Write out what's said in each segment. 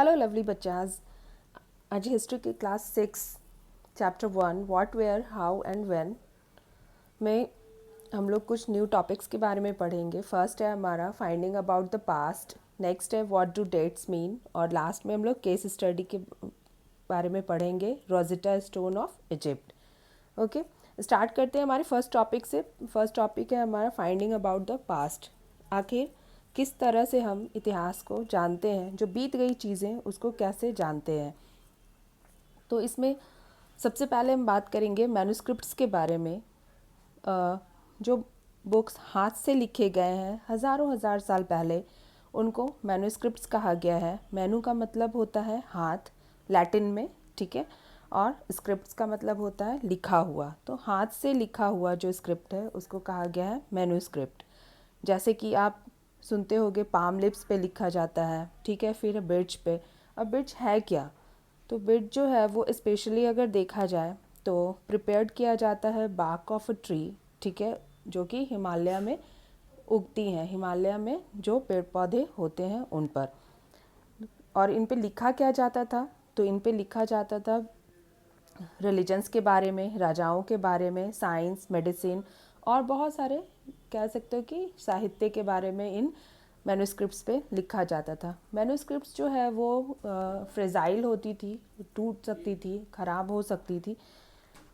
Hello lovely बच्चाज। आज history की class 6 chapter 1 what where how and when में हम लोग कुछ न्यू टॉपिक्स के बारे में पढ़ेंगे। फर्स्ट है हमारा finding about the past, next है व्हाट डू डेट्स मीन, और लास्ट में हम लोग केस स्टडी के बारे में पढ़ेंगे, Rosetta stone of Egypt. Okay, start करते हैं हमारे फर्स्ट टॉपिक से। फर्स्ट टॉपिक है हमारा फाइंडिंग अबाउट द पास्ट। आखिर किस तरह से हम इतिहास को जानते हैं, जो बीत गई चीज़ें उसको कैसे जानते हैं। तो इसमें सबसे पहले हम बात करेंगे मैन्युस्क्रिप्ट्स के बारे में। जो बुक्स हाथ से लिखे गए हैं हज़ारों हज़ार साल पहले, उनको मैन्युस्क्रिप्ट्स कहा गया है। मैनु का मतलब होता है हाथ लैटिन में, ठीक है, और स्क्रिप्ट्स का मतलब होता है लिखा हुआ। तो हाथ से लिखा हुआ जो स्क्रिप्ट है उसको कहा गया है मैन्युस्क्रिप्ट। जैसे कि आप सुनते होगे पाम लिप्स पे लिखा जाता है, ठीक है, फिर बिर्च पे। अब बिर्च है क्या? तो बिर्च जो है वो स्पेशली अगर देखा जाए तो प्रिपेयर्ड किया जाता है बार्क ऑफ अ ट्री, ठीक है, जो कि हिमालय में उगती हैं, हिमालय में जो पेड़ पौधे होते हैं उन पर। और इन पे लिखा क्या जाता था? तो इन पे लिखा जाता था रिलीजन्स के बारे में, राजाओं के बारे में, साइंस, मेडिसिन और बहुत सारे कह सकते हो कि साहित्य के बारे में इन मैन्युस्क्रिप्ट्स पे लिखा जाता था। मैन्युस्क्रिप्ट्स जो है वो फ्रेजाइल होती थी, टूट सकती थी, ख़राब हो सकती थी,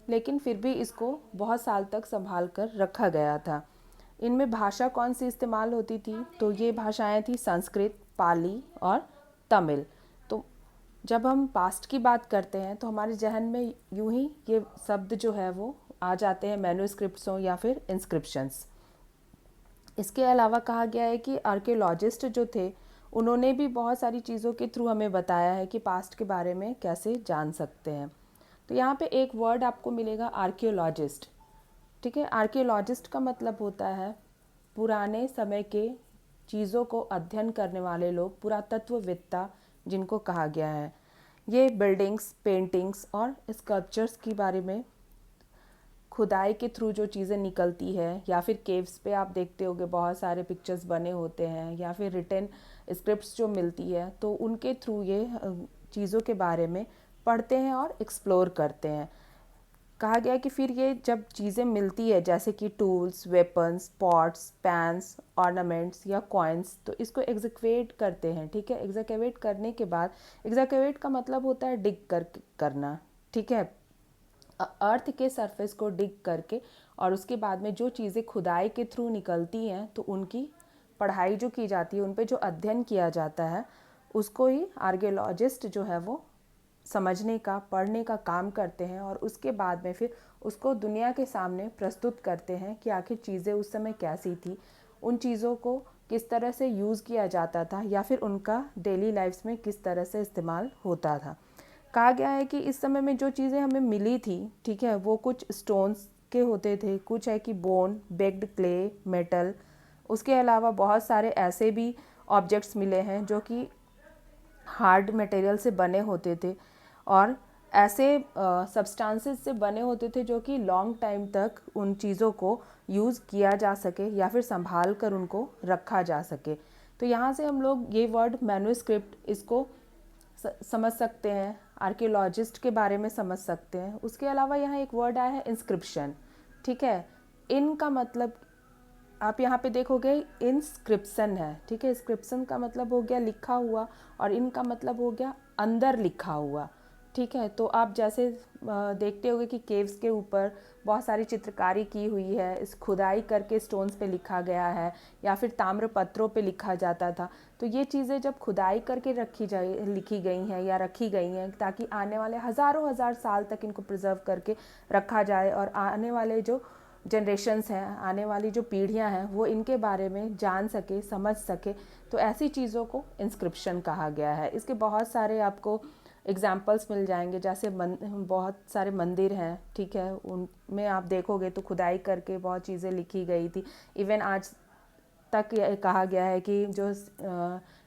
लेकिन फिर भी इसको बहुत साल तक संभाल कर रखा गया था। इनमें भाषा कौन सी इस्तेमाल होती थी? तो ये भाषाएं थी संस्कृत, पाली और तमिल। तो जब हम पास्ट की बात करते हैं तो हमारे जहन में यूं ही ये शब्द जो है वो आ जाते हैं, मैन्युस्क्रिप्ट्सों या फिर इंस्क्रिप्शंस। इसके अलावा कहा गया है कि आर्कियोलॉजिस्ट जो थे उन्होंने भी बहुत सारी चीज़ों के थ्रू हमें बताया है कि पास्ट के बारे में कैसे जान सकते हैं। तो यहाँ पे एक वर्ड आपको मिलेगा आर्कियोलॉजिस्ट, ठीक है। आर्कियोलॉजिस्ट का मतलब होता है पुराने समय के चीज़ों को अध्ययन करने वाले लोग, पुरातत्वविद्ता जिनको कहा गया है। ये बिल्डिंग्स, पेंटिंग्स और स्कल्पचर्स के बारे में खुदाई के थ्रू जो चीज़ें निकलती है, या फिर केव्स पे आप देखते होगे बहुत सारे पिक्चर्स बने होते हैं, या फिर रिटन स्क्रिप्ट्स जो मिलती है, तो उनके थ्रू ये चीज़ों के बारे में पढ़ते हैं और एक्सप्लोर करते हैं। कहा गया कि फिर ये जब चीज़ें मिलती है जैसे कि tools, weapons, pots, pans, ornaments या कॉइन्स, तो इसको एग्जीक्यूट करते हैं, ठीक है। एग्जीक्यूट करने के बाद, एग्जीक्यूट का मतलब होता है डिग करना, ठीक है, अर्थ के सरफेस को डिग करके, और उसके बाद में जो चीज़ें खुदाई के थ्रू निकलती हैं तो उनकी पढ़ाई जो की जाती है, उन पे जो अध्ययन किया जाता है, उसको ही आर्कियोलॉजिस्ट जो है वो समझने का, पढ़ने का काम करते हैं, और उसके बाद में फिर उसको दुनिया के सामने प्रस्तुत करते हैं कि आखिर चीज़ें उस समय कैसी थी, उन चीज़ों को किस तरह से यूज़ किया जाता था, या फिर उनका डेली लाइफ्स में किस तरह से इस्तेमाल होता था। कहा गया है कि इस समय में जो चीज़ें हमें मिली थी, ठीक है, वो कुछ स्टोन्स के होते थे, कुछ है कि बोन, बेक्ड क्ले, मेटल। उसके अलावा बहुत सारे ऐसे भी ऑब्जेक्ट्स मिले हैं जो कि हार्ड मटेरियल से बने होते थे, और ऐसे सब्सटेंसेस से बने होते थे जो कि लॉन्ग टाइम तक उन चीज़ों को यूज़ किया जा सके या फिर संभाल कर उनको रखा जा सके। तो यहाँ से हम लोग ये वर्ड मैन्युस्क्रिप्ट, इसको समझ सकते हैं, आर्कियोलॉजिस्ट के बारे में समझ सकते हैं। उसके अलावा यहाँ एक वर्ड आया है इंस्क्रिप्शन, ठीक है। इन का मतलब आप यहाँ पे देखोगे इंस्क्रिप्शन है, ठीक है। इंस्क्रिप्शन का मतलब हो गया लिखा हुआ, और इनका मतलब हो गया अंदर लिखा हुआ, ठीक है। तो आप जैसे देखते होगे कि केव्स के ऊपर बहुत सारी चित्रकारी की हुई है, इस खुदाई करके स्टोन्स पे लिखा गया है, या फिर ताम्र पत्रों पे लिखा जाता था। तो ये चीज़ें जब खुदाई करके लिखी गई हैं या रखी गई हैं, ताकि आने वाले हज़ारों हज़ार साल तक इनको प्रिजर्व करके रखा जाए, और आने वाले जो जनरेशन्स हैं, आने वाली जो पीढ़ियां हैं, वो इनके बारे में जान सके, समझ सके। तो ऐसी चीज़ों को इंस्क्रिप्शन कहा गया है। इसके बहुत सारे आपको एग्जाम्पल्स मिल जाएंगे, जैसे बहुत सारे मंदिर हैं, ठीक है, उनमें आप देखोगे तो खुदाई करके बहुत चीज़ें लिखी गई थी। इवन आज तक कहा गया है कि जो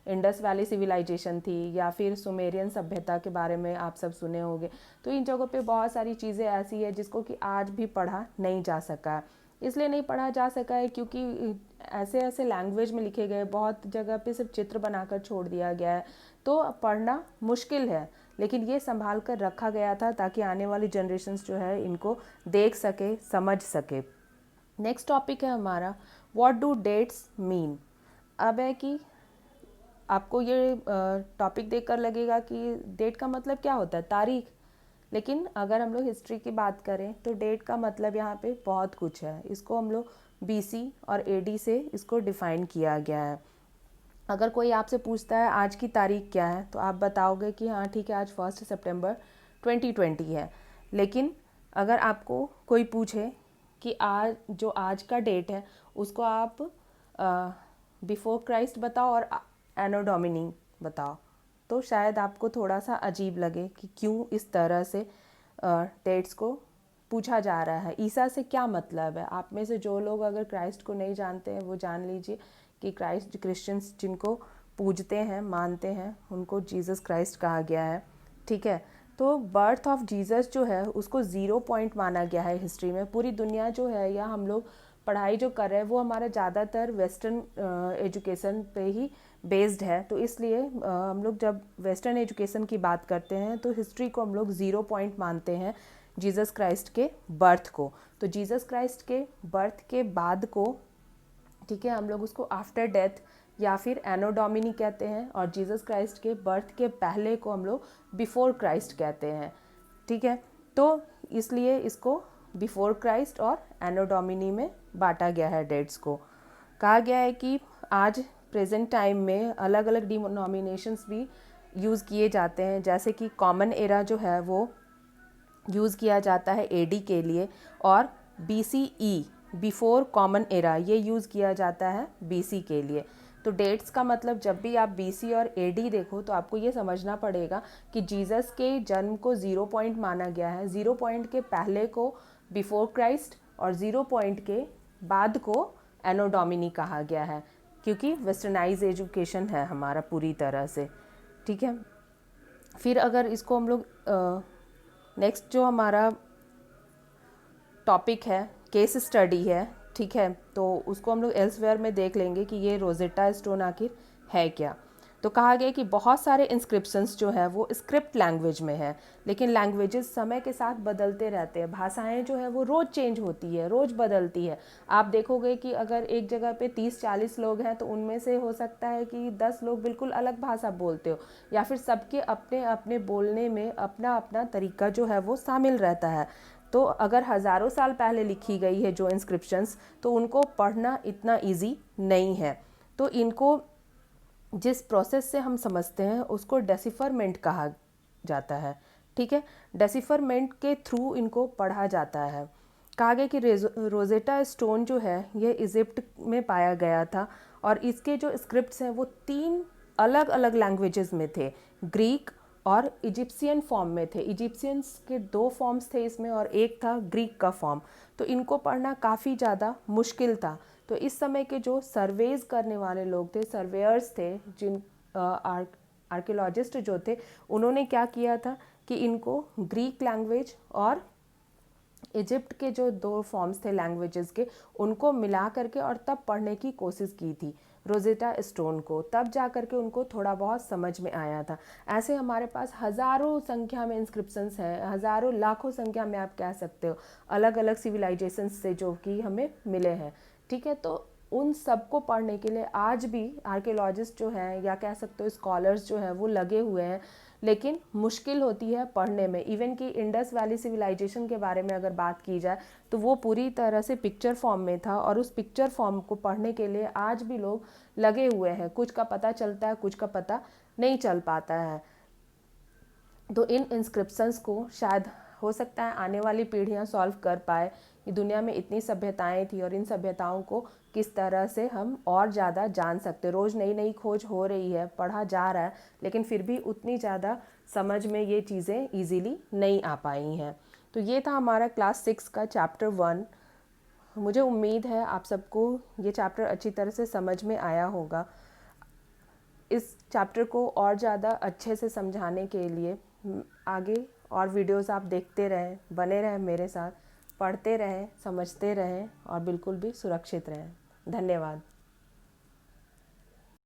इंडस वैली सिविलाइजेशन थी, या फिर सुमेरियन सभ्यता के बारे में आप सब सुने होंगे, तो इन जगहों पे बहुत सारी चीज़ें ऐसी है जिसको कि आज भी पढ़ा नहीं जा सका। इसलिए नहीं पढ़ा जा सका है क्योंकि ऐसे ऐसे लैंग्वेज में लिखे गए, बहुत जगह पे सिर्फ चित्र बनाकर छोड़ दिया गया है, तो पढ़ना मुश्किल है, लेकिन ये संभाल कर रखा गया था ताकि आने वाली जनरेशन्स जो है इनको देख सके, समझ सके। नेक्स्ट टॉपिक है हमारा व्हाट डू डेट्स मीन। अब है कि आपको ये टॉपिक देखकर लगेगा कि डेट का मतलब क्या होता है, तारीख, लेकिन अगर हम लोग हिस्ट्री की बात करें तो डेट का मतलब यहाँ पे बहुत कुछ है। इसको हम लोग बीसी और एडी से इसको डिफ़ाइन किया गया है। अगर कोई आपसे पूछता है आज की तारीख क्या है, तो आप बताओगे कि हाँ ठीक है, आज 1 सितंबर 2020 है। लेकिन अगर आपको कोई पूछे कि आज का डेट है उसको आप बिफोर क्राइस्ट बताओ और एनो डोमिनी बताओ, तो शायद आपको थोड़ा सा अजीब लगे कि क्यों इस तरह से डेट्स को पूछा जा रहा है। ईसा से क्या मतलब है। आप में से जो लोग अगर क्राइस्ट को नहीं जानते हैं वो जान लीजिए कि क्राइस्ट, क्रिश्चियंस जिनको पूजते हैं, मानते हैं, उनको जीसस क्राइस्ट कहा गया है। ठीक है, तो बर्थ ऑफ जीसस जो है उसको 0 पॉइंट माना गया है हिस्ट्री में। पूरी दुनिया जो है या हम लोग पढ़ाई जो कर रहे हैं वो हमारा ज़्यादातर वेस्टर्न एजुकेशन पे ही बेस्ड है, तो इसलिए हम लोग जब वेस्टर्न एजुकेशन की बात करते हैं तो हिस्ट्री को हम लोग 0 पॉइंट मानते हैं जीसस क्राइस्ट के बर्थ को। तो जीसस क्राइस्ट के बर्थ के बाद को, ठीक है, हम लोग उसको आफ्टर डेथ या फिर एनो डोमिनी कहते हैं, और जीसस क्राइस्ट के बर्थ के पहले को हम लोग बिफोर क्राइस्ट कहते हैं। ठीक है, तो इसलिए इसको बिफोर क्राइस्ट और एनो डोमिनी में बांटा गया है डेट्स को। कहा गया है कि आज प्रेजेंट टाइम में अलग अलग डिनोमिनेशंस भी यूज़ किए जाते हैं, जैसे कि कॉमन एरा जो है वो यूज़ किया जाता है एडी के लिए, और बीसीई बिफोर कॉमन एरा ये यूज़ किया जाता है बीसी के लिए। तो डेट्स का मतलब जब भी आप बीसी और एडी देखो तो आपको ये समझना पड़ेगा कि जीसस के जन्म को 0 पॉइंट माना गया है, 0 पॉइंट के पहले को बिफोर क्राइस्ट और 0 पॉइंट के बाद को एनो डोमिनी कहा गया है, क्योंकि वेस्टर्नाइज एजुकेशन है हमारा पूरी तरह से। ठीक है, फिर अगर इसको हम लोग नेक्स्ट जो हमारा टॉपिक है केस स्टडी है, ठीक है, तो उसको हम लोग एल्सवेयर में देख लेंगे कि ये रोजेटा स्टोन आखिर है क्या। तो कहा गया कि बहुत सारे इंस्क्रिप्शंस जो है वो स्क्रिप्ट लैंग्वेज में है, लेकिन लैंग्वेजेस समय के साथ बदलते रहते हैं। भाषाएं जो है वो रोज़ चेंज होती है, रोज़ बदलती है। आप देखोगे कि अगर एक जगह पे 30-40 लोग हैं तो उनमें से हो सकता है कि 10 लोग बिल्कुल अलग भाषा बोलते हो, या फिर सबके अपने अपने बोलने में अपना अपना तरीका जो है वो शामिल रहता है। तो अगर हज़ारों साल पहले लिखी गई है जो इंस्क्रिप्शंस, तो उनको पढ़ना इतना इजी नहीं है। तो इनको जिस प्रोसेस से हम समझते हैं उसको डेसिफरमेंट कहा जाता है। ठीक है, डेसिफरमेंट के थ्रू इनको पढ़ा जाता है। कहा गया कि रोजेटा स्टोन जो है ये इजिप्ट में पाया गया था, और इसके जो स्क्रिप्ट्स हैं वो 3 अलग अलग लैंग्वेजेस में थे, ग्रीक और इजिप्शियन फॉर्म में थे। इजिप्शियंस के 2 फॉर्म्स थे इसमें और एक था ग्रीक का फॉर्म। तो इनको पढ़ना काफ़ी ज़्यादा मुश्किल था। तो इस समय के जो सर्वेज करने वाले लोग थे, सर्वेयर्स थे, जिन आर्कियोलॉजिस्ट जो थे, उन्होंने क्या किया था कि इनको ग्रीक लैंग्वेज और इजिप्ट के जो 2 फॉर्म्स थे लैंग्वेजेस के, उनको मिला करके और तब पढ़ने की कोशिश की थी रोजेटा स्टोन को। तब जा करके उनको थोड़ा बहुत समझ में आया था। ऐसे हमारे पास हज़ारों संख्या में इंस्क्रिप्शंस हैं, हज़ारों लाखों संख्या में आप कह सकते हो, अलग अलग सिविलाइजेशंस से जो कि हमें मिले हैं। ठीक है, तो उन सबको पढ़ने के लिए आज भी आर्कियोलॉजिस्ट जो हैं या कह सकते हो स्कॉलर्स जो हैं वो लगे हुए हैं, लेकिन मुश्किल होती है पढ़ने में। इवन कि इंडस वैली सिविलाइजेशन के बारे में अगर बात की जाए तो वो पूरी तरह से पिक्चर फॉर्म में था, और उस पिक्चर फॉर्म को पढ़ने के लिए आज भी लोग लगे हुए हैं। कुछ का पता चलता है, कुछ का पता नहीं चल पाता है। तो इन इंस्क्रिप्शंस को शायद हो सकता है आने वाली पीढ़ियां सॉल्व कर पाए कि दुनिया में इतनी सभ्यताएं थी और इन सभ्यताओं को किस तरह से हम और ज़्यादा जान सकते। रोज़ नई नई खोज हो रही है, पढ़ा जा रहा है, लेकिन फिर भी उतनी ज़्यादा समझ में ये चीज़ें ईजीली नहीं आ पाई हैं। तो ये था हमारा क्लास 6 का चैप्टर 1। मुझे उम्मीद है आप सबको ये चैप्टर अच्छी तरह से समझ में आया होगा। इस चैप्टर को और ज़्यादा अच्छे से समझाने के लिए आगे और वीडियोस आप देखते रहें, बने रहें मेरे साथ, पढ़ते रहें, समझते रहें और बिल्कुल भी सुरक्षित रहें। धन्यवाद।